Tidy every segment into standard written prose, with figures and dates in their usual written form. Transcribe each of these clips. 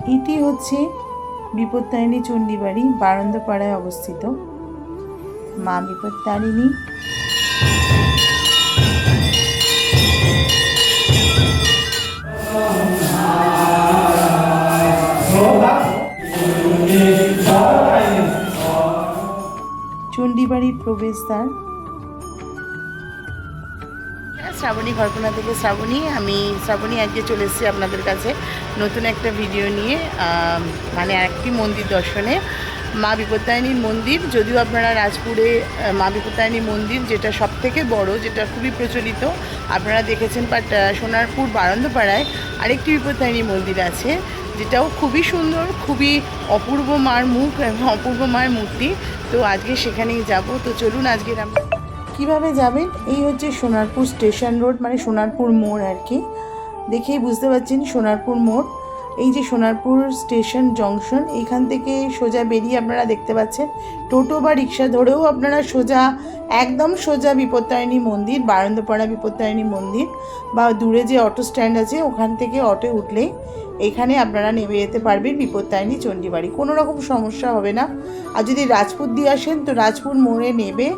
এটি হচ্ছে বিপত্তারিণী চণ্ডীবাড়ি, বারন্দপাড়ায় অবস্থিত। মা বিপত্তারিণী চণ্ডীবাড়ির প্রবেশদ্বার। শ্রাবণী ঘরকোনা থেকে আমি শ্রাবণী আজকে চলে এসেছি আপনাদের কাছে নতুন একটা ভিডিও নিয়ে, মানে একটি মন্দির দর্শনে। মা বিপত্তারিণীর মন্দির, যদিও আপনারা রাজপুরে মা বিপত্তারিণী মন্দির যেটা সবথেকে বড়, যেটা খুবই প্রচলিত, আপনারা দেখেছেন, বাট সোনারপুর বারন্দপাড়ায় আরেকটি বিপত্তারিণী মন্দির আছে, যেটাও খুবই সুন্দর, খুবই অপূর্ব মার মুখ এবং অপূর্ব মায়ের মূর্তি। তো আজকে সেখানেই যাব। তো চলুন আজকের আমরা কীভাবে যাবেন। এই হচ্ছে সোনারপুর স্টেশন রোড, মানে সোনারপুর মোড় আর কি। দেখেই বুঝতে পারছেন সোনারপুর মোড়। এই যে সোনারপুর স্টেশন জংশন, এইখান থেকে সোজা বেরিয়ে আপনারা দেখতে পাচ্ছেন টোটো বা রিক্সা ধরেও আপনারা সোজা, একদম সোজা বিপত্তারিণী মন্দির, বারন্দপাড়া বিপত্তারিণী মন্দির, বা দূরে যে অটো স্ট্যান্ড আছে ওখান থেকে অটো উঠলেই এখানে আপনারা নেমে যেতে পারবেন বিপত্তারিণী চণ্ডীবাড়ি। কোনো রকম সমস্যা হবে না। আর যদি রাজপুর দিয়ে আসেন তো রাজপুর মোড়ে নেবে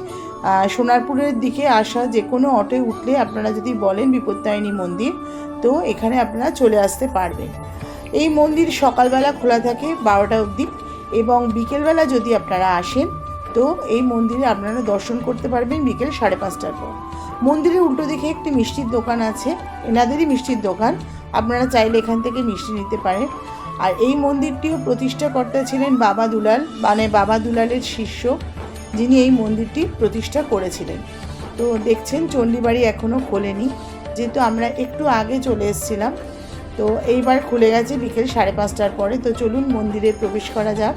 সোনারপুরের দিকে আসা যে কোনো অটোয় উঠলে আপনারা যদি বলেন বিপত্তারিণী মন্দির, তো এখানে আপনারা চলে আসতে পারবেন। এই মন্দির সকালবেলা খোলা থাকে 12টা অবধি, এবং বিকেলবেলা যদি আপনারা আসেন তো এই মন্দিরে আপনারা দর্শন করতে পারবেন বিকেল 5:30টার পর। মন্দিরের উল্টো দিকে একটি মিষ্টির দোকান আছে, এনাদেরই মিষ্টির দোকান, আপনারা চাইলে এখান থেকে মিষ্টি নিতে পারেন। আর এই মন্দিরটিও প্রতিষ্ঠাকর্তা ছিলেন বাবা দুলাল, মানে বাবা দুলালের শিষ্য, যিনি এই মন্দিরটি প্রতিষ্ঠা করেছিলেন। তো দেখছেন চণ্ডীবাড়ি এখনও খোলেনি, যেহেতু আমরা একটু আগে চলে এসেছিলাম, তো এইবার খুলে গেছে বিকেল 5:30টার পরে। তো চলুন মন্দিরে প্রবেশ করা যাক।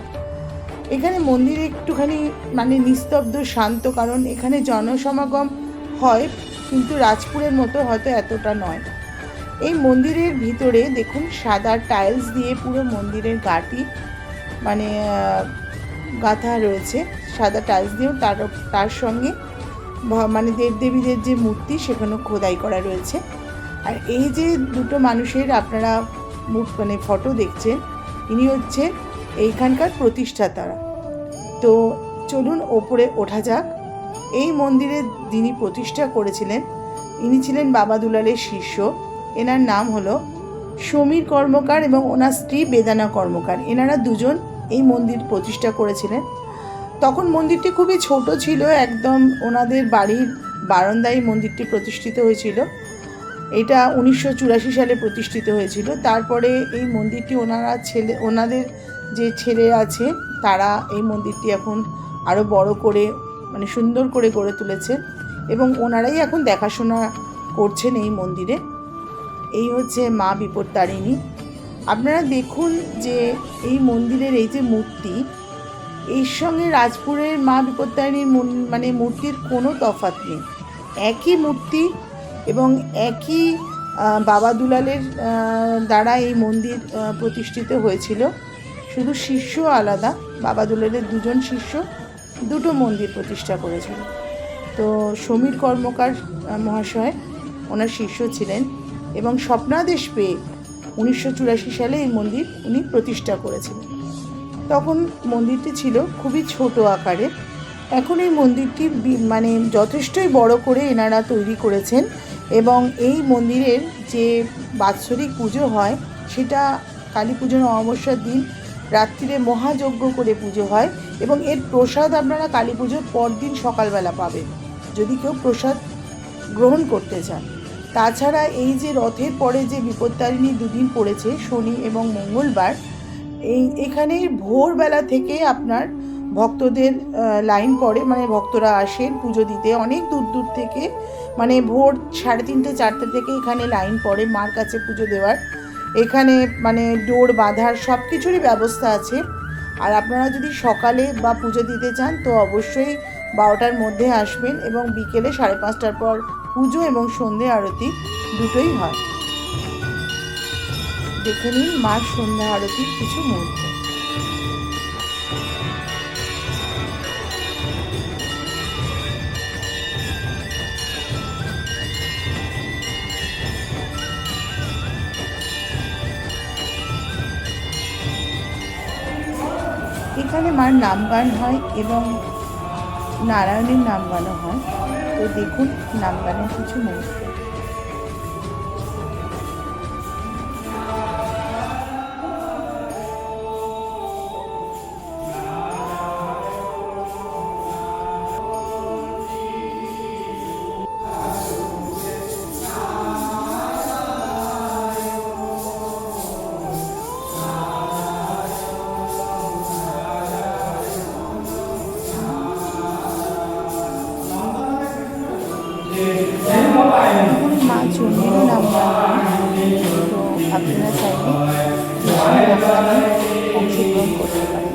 এখানে মন্দিরে একটুখানি মানে নিস্তব্ধ, শান্ত, কারণ এখানে জনসমাগম হয়, কিন্তু রাজপুরের মতো হয়তো এতটা নয়। এই মন্দিরের ভিতরে দেখুন সাদা টাইলস দিয়ে পুরো মন্দিরের গাটি মানে গাঁথা রয়েছে, সাদা টাইলস দিয়েও। তার সঙ্গে মানে দেবদেবীদের যে মূর্তি সেখানেও খোদাই করা রয়েছে। আর এই যে দুটো মানুষের আপনারা মানে ফটো দেখছেন, ইনি হচ্ছেন এইখানকার প্রতিষ্ঠাতারা। তো চলুন ওপরে ওঠা যাক। এই মন্দিরে যিনি প্রতিষ্ঠা করেছিলেন ইনি ছিলেন বাবা দুলালের শিষ্য। এনার নাম হলো সমীর কর্মকার এবং ওনার স্ত্রী বেদানা কর্মকার। এনারা দুজন এই মন্দির প্রতিষ্ঠা করেছিলেন। তখন মন্দিরটি খুবই ছোট ছিল, একদম ওনাদের বাড়ির বারান্দায় মন্দিরটি প্রতিষ্ঠিত হয়েছিল। এটা 1984 সালে প্রতিষ্ঠিত হয়েছিল। তারপরে এই মন্দিরটি ওনাদের যে ছেলে আছে তারা এই মন্দিরটি এখন আরও বড় করে মানে সুন্দর করে গড়ে তুলেছেন, এবং ওনারাই এখন দেখাশোনা করছেন এই মন্দিরে। এই হচ্ছে মা বিপত্তারিণী। আপনারা দেখুন যে এই মন্দিরের এই যে মূর্তি, এর সঙ্গে রাজপুরের মা বিপত্তারিণীর মানে মূর্তির কোনো তফাৎ নেই, একই মূর্তি এবং একই বাবা দুলালের দ্বারা এই মন্দির প্রতিষ্ঠিত হয়েছিল। শুধু শিষ্য আলাদা, বাবা দুলালের দুজন শিষ্য দুটো মন্দির প্রতিষ্ঠা করেছিল। তো সমীর কর্মকার মহাশয় ওনার শিষ্য ছিলেন, এবং স্বপ্নাদেশ পেয়ে 1984 সালে এই মন্দির উনি প্রতিষ্ঠা করেছিলেন। তখন মন্দিরটি ছিল খুবই ছোট আকারে। এখন এই মন্দিরটি মানে যথেষ্টই বড় করে এনারা তৈরি করেছেন, এবং এই মন্দিরের যে বাৎসরিক পুজো হয় সেটা কালী পুজোর অমাবস্যার দিন রাত্রিরে মহাযজ্ঞ করে পুজো হয়, এবং এর প্রসাদ আপনারা কালী পুজোর পরদিন সকালবেলা পাবেন যদি কেউ প্রসাদ গ্রহণ করতে চান। তাছাড়া এই যে রথের পরে যে বিপত্তারিণী দুদিন পড়েছে, শনি এবং মঙ্গলবার, এখানে ভোরবেলা থেকে আপনার ভক্তদের লাইন পড়ে, মানে ভক্তরা আসেন পুজো দিতে অনেক দূর দূর থেকে, মানে ভোর 3:30 4টে থেকে এখানে লাইন পড়ে মার কাছে পুজো দেওয়ার। এখানে মানে ডোর বাঁধার সব কিছুরই ব্যবস্থা আছে। আর আপনারা যদি সকালে বা পুজো দিতে চান তো অবশ্যই 12টার মধ্যে আসবেন, এবং বিকেলে 5:30টার পর পুজো এবং সন্ধে আরতি দুটোই হয়। দেখে নিন মার সন্ধ্যা আরতির কিছু মুহূর্ত। এখানে মার নামগান হয় এবং নারায়ণের নামগানও হয়। তো দেখুন নামগানের কিছু মুহূর্ত। মা চণ্ডীরও নামগান হয়। তো আপনারা চাইলে নামগানে অংশগ্রহণ করতে পারেন।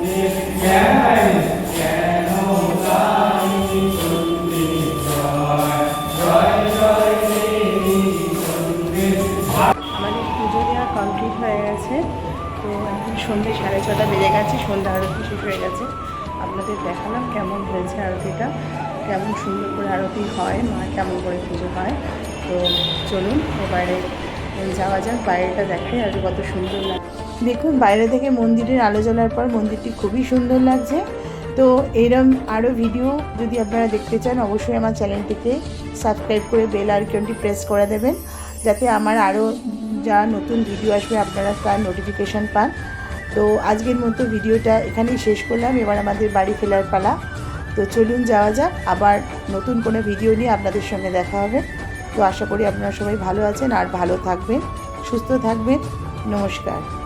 আমাদের পুজো দেওয়া কমপ্লিট হয়ে গেছে। তো এখন সন্ধ্যে 6:30 বেজে গেছে, সন্ধ্যা আরতি শেষ হয়ে গেছে। আপনাদের দেখালাম কেমন হয়েছে আরতিটা, কেমন সুন্দর করে আরতি হয়, মা কেমন করে পুজো হয়। তো চলুন এবারে যাওয়া যাক, বাইরেটা দেখে আর কত সুন্দর লাগে। দেখুন বাইরে থেকে মন্দিরের আলো জ্বলার পর মন্দিরটি খুবই সুন্দর লাগছে। তো এইরকম আরও ভিডিও যদি আপনারা দেখতে চান অবশ্যই আমার চ্যানেলটিকে সাবস্ক্রাইব করে বেল আইকনটি প্রেস করে দেবেন, যাতে আমার আরও যা নতুন ভিডিও আসবে আপনারা তার নোটিফিকেশান পান। তো আজকের মতো ভিডিওটা এখানেই শেষ করলাম, এবার আমাদের বাড়ি ফেরার পালা। তো চলুন যাওয়া যাক, আবার নতুন কোনো ভিডিও নিয়ে আপনাদের সঙ্গে দেখা হবে। তো আশা করি আপনারা সবাই ভালো আছেন আর ভালো থাকবেন, সুস্থ থাকবেন। নমস্কার।